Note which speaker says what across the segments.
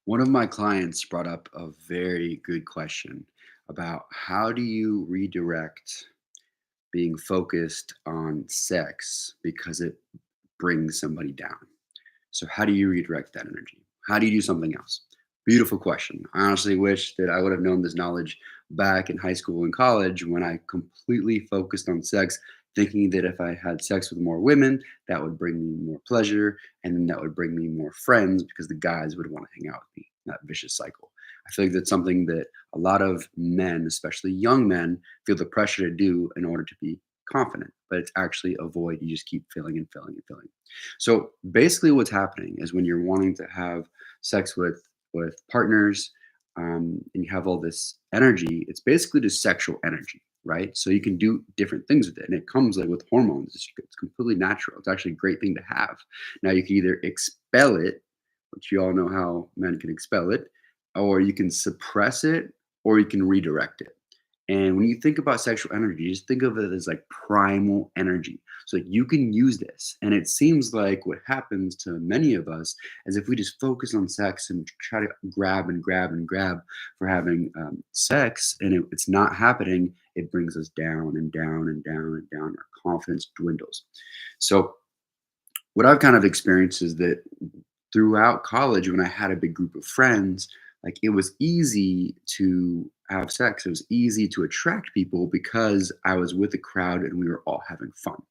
Speaker 1: One of my clients brought up a very good question about how do you redirect being focused on sex because it brings somebody down? So, how do you redirect that energy? How do you do something else? Beautiful question. I honestly wish that I would have known this knowledge back in high school and college when I completely focused on sex, thinking that if I had sex with more women, that would bring me more pleasure and then that would bring me more friends because the guys would want to hang out with me. That vicious cycle. I feel like that's something that a lot of men, especially young men, feel the pressure to do in order to be confident, but it's actually a void you just keep filling and filling and filling. So basically, what's happening is when you're wanting to have sex with partners, and you have all this energy, it's basically just sexual energy, right? So you can do different things with it, and it comes like with hormones. It's completely natural. It's actually a great thing to have. Now you can either expel it, which you all know how men can expel it, or you can suppress it, or you can redirect it. And when you think about sexual energy, just think of it as like primal energy. So like, you can use this. And it seems like what happens to many of us is if we just focus on sex and try to grab and grab and grab for having sex and it's not happening, it brings us down and down and down and down. Our confidence dwindles. So what I've kind of experienced is that throughout college, when I had a big group of friends, like it was easy to have sex. It was easy to attract people because I was with a crowd and we were all having fun,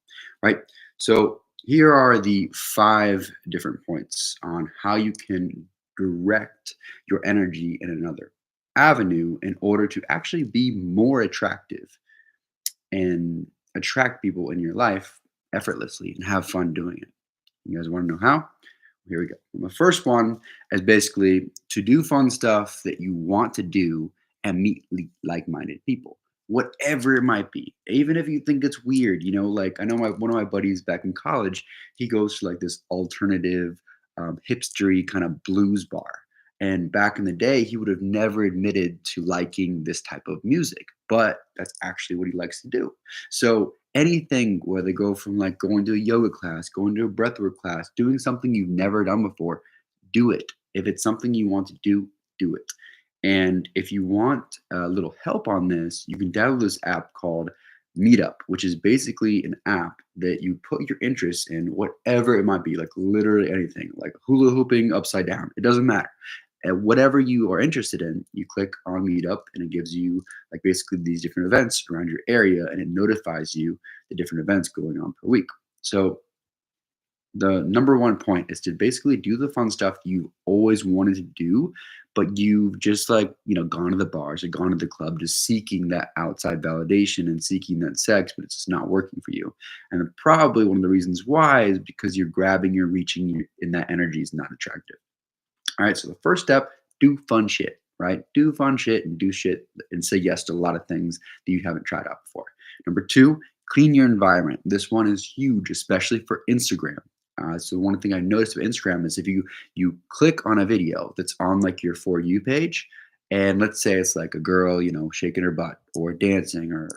Speaker 1: right? So here are the five different points on how you can direct your energy in another avenue in order to actually be more attractive and attract people in your life effortlessly and have fun doing it. You guys want to know how? Here we go. The first one is basically to do fun stuff that you want to do and meet like minded people, whatever it might be. Even if you think it's weird, like I know one of my buddies back in college, he goes to like this alternative, hipstery kind of blues bar. And back in the day, he would have never admitted to liking this type of music, but that's actually what he likes to do. So anything where they go from like going to a yoga class, going to a breathwork class, doing something you've never done before, do it. If it's something you want to do it. And if you want a little help on this, you can download this app called Meetup, which is basically an app that you put your interests in, whatever it might be, like literally anything, like hula hooping upside down. It doesn't matter. And whatever you are interested in, you click on Meetup and it gives you like basically these different events around your area and it notifies you the different events going on per week. So the number one point is to basically do the fun stuff you always wanted to do, but you've just like, gone to the bars or gone to the club, just seeking that outside validation and seeking that sex, but it's just not working for you. And probably one of the reasons why is because you're grabbing, you're reaching, and that energy is not attractive. All right. So the first step, do fun shit, right? Do fun shit and do shit and say yes to a lot of things that you haven't tried out before. Number two, clean your environment. This one is huge, especially for Instagram. So one thing I noticed with Instagram is if you click on a video that's on like your For You page, and let's say it's like a girl, shaking her butt or dancing or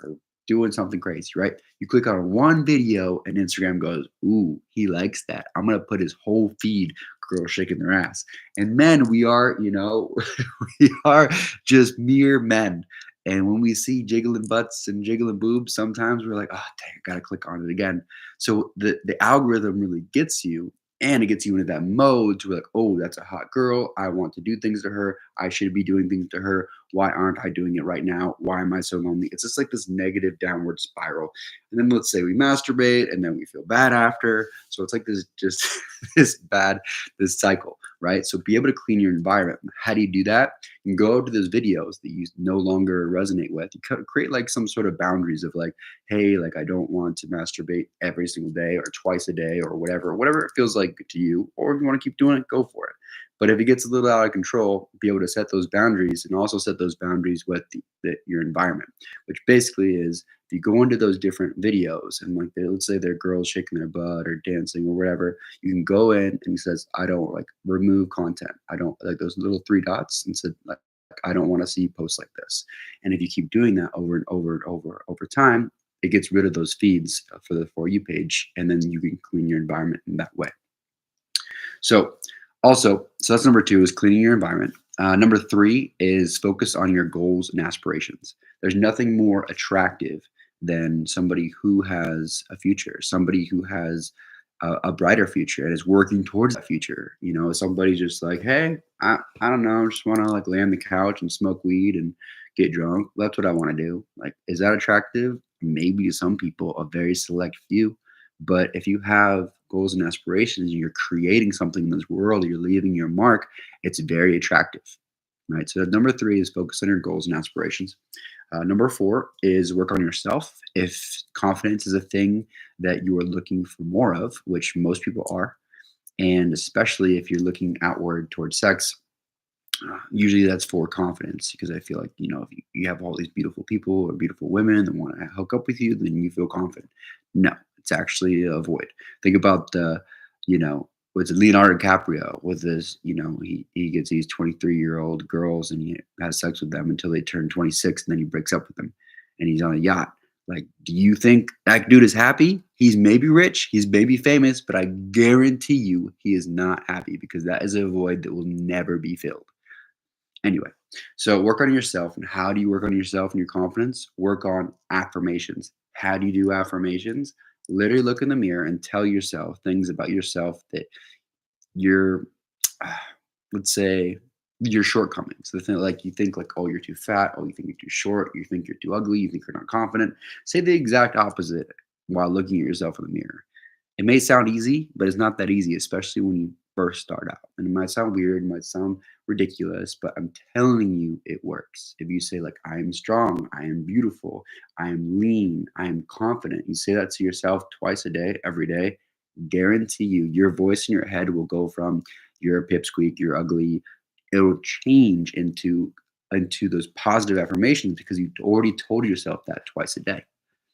Speaker 1: doing something crazy, right? You click on one video and Instagram goes, "Ooh, he likes that. I'm gonna put his whole feed girls shaking their ass." And men, we are, we are just mere men. And when we see jiggling butts and jiggling boobs, sometimes we're like, oh, dang, I gotta click on it again. So the algorithm really gets you and it gets you into that mode to be like, oh, that's a hot girl. I want to do things to her. I should be doing things to her. Why aren't I doing it right now? Why am I so lonely? It's just like this negative downward spiral. And then let's say we masturbate and then we feel bad after. So it's like this just this cycle, right? So be able to clean your environment. How do you do that? You can go to those videos that you no longer resonate with. You create like some sort of boundaries of like, hey, like I don't want to masturbate every single day or twice a day or whatever it feels like to you. Or if you want to keep doing it, go for it. But if it gets a little out of control, be able to set those boundaries and also set those boundaries with your environment, which basically is if you go into those different videos and like let's say they're girls shaking their butt or dancing or whatever, you can go in and it says, I don't like remove content. I don't like those little three dots and said like I don't want to see posts like this. And if you keep doing that over and over and over time, it gets rid of those feeds for the For You page, and then you can clean your environment in that way. So Also, so that's number 2 is cleaning your environment. Number 3 is focus on your goals and aspirations. There's nothing more attractive than somebody who has a future, somebody who has a brighter future and is working towards that future. You know, somebody just like, hey, I don't know, just want to like lay on the couch and smoke weed and get drunk. That's what I want to do. Like, is that attractive? Maybe to some people, a very select few. But if you have goals and aspirations and you're creating something in this world, you're leaving your mark, it's very attractive. Right. So number 3 is focus on your goals and aspirations. Number 4 is work on yourself. If confidence is a thing that you are looking for more of, which most people are, and especially if you're looking outward towards sex, usually that's for confidence because I feel like, you know, if you have all these beautiful people or beautiful women that want to hook up with you, then you feel confident. No, it's actually a void. Think about the, you know, with Leonardo DiCaprio with this, you know, he gets these 23-year-old girls and he has sex with them until they turn 26 and then he breaks up with them and he's on a yacht. Like, do you think that dude is happy? He's maybe rich, he's maybe famous, but I guarantee you he is not happy because that is a void that will never be filled. Anyway, so work on yourself. And how do you work on yourself and your confidence? Work on affirmations. How do you do affirmations? Literally look in the mirror and tell yourself things about yourself that you're, let's say, your shortcomings. The thing like you think like, oh, you're too fat. Oh, you think you're too short. You think you're too ugly. You think you're not confident. Say the exact opposite while looking at yourself in the mirror. It may sound easy, but it's not that easy, especially when you first start out. And it might sound weird, it might sound ridiculous, but I'm telling you, it works. If you say, like, I am strong, I am beautiful, I am lean, I am confident, you say that to yourself twice a day, every day, guarantee you, your voice in your head will go from you're a pipsqueak, you're ugly, it'll change into those positive affirmations because you already told yourself that twice a day.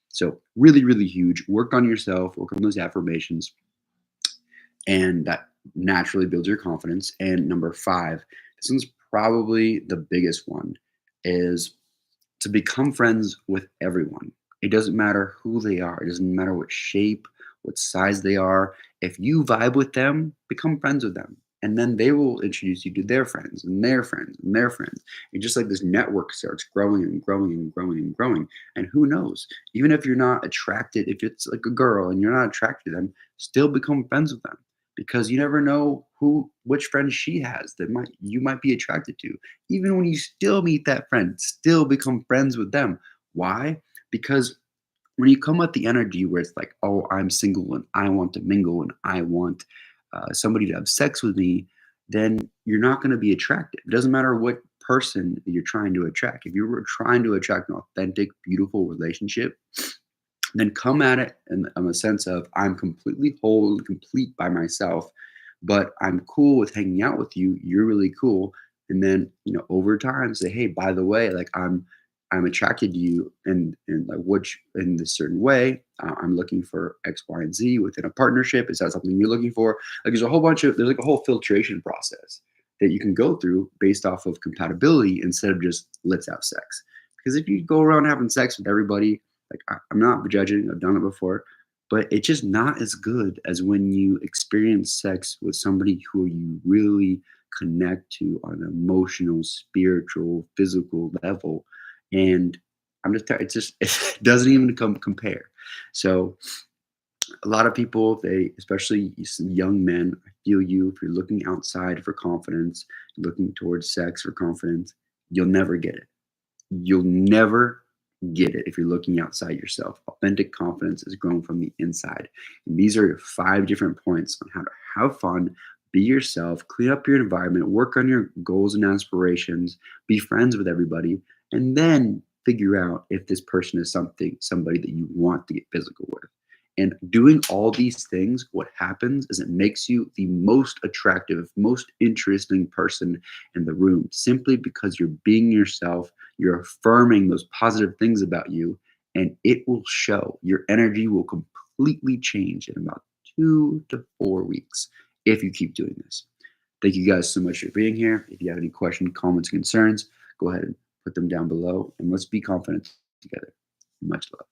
Speaker 1: So really, really huge. Work on yourself, work on those affirmations, and that naturally builds your confidence. And number 5, this one's probably the biggest one, is to become friends with everyone. It doesn't matter who they are. It doesn't matter what shape, what size they are. If you vibe with them, become friends with them. And then they will introduce you to their friends and their friends and their friends. And just like this network starts growing and growing and growing and growing. And who knows, even if you're not attracted, if it's like a girl and you're not attracted to them, still become friends with them because you never know which friend she has that might you might be attracted to. Even when you still meet that friend, still become friends with them. Why? Because when you come with the energy where it's like, oh, I'm single and I want to mingle and I want somebody to have sex with me, then you're not going to be attractive. It doesn't matter what person that you're trying to attract. If you were trying to attract an authentic, beautiful relationship, then come at it in a sense of I'm completely whole and complete by myself, but I'm cool with hanging out with you. You're really cool. And then, you know, over time say, hey, by the way, like I'm attracted to you and like which in this certain way. I'm looking for X, Y, and Z within a partnership. Is that something you're looking for? Like there's like a whole filtration process that you can go through based off of compatibility instead of just let's have sex. Because if you go around having sex with everybody, like I'm not judging, I've done it before, but it's just not as good as when you experience sex with somebody who you really connect to on an emotional, spiritual, physical level. And it's just it doesn't even compare. So a lot of people, they especially young men, I feel you. If you're looking outside for confidence, looking towards sex for confidence, you'll never get it. You'll never get it if you're looking outside yourself. Authentic confidence is grown from the inside. And these are 5 different points on how to have fun, be yourself, clean up your environment, work on your goals and aspirations, be friends with everybody, and then figure out if this person is somebody that you want to get physical with. And doing all these things, what happens is it makes you the most attractive, most interesting person in the room simply because you're being yourself, you're affirming those positive things about you, and it will show. Your energy will completely change in about 2 to 4 weeks if you keep doing this. Thank you guys so much for being here. If you have any questions, comments, concerns, go ahead and put them down below and let's be confident together. Much love.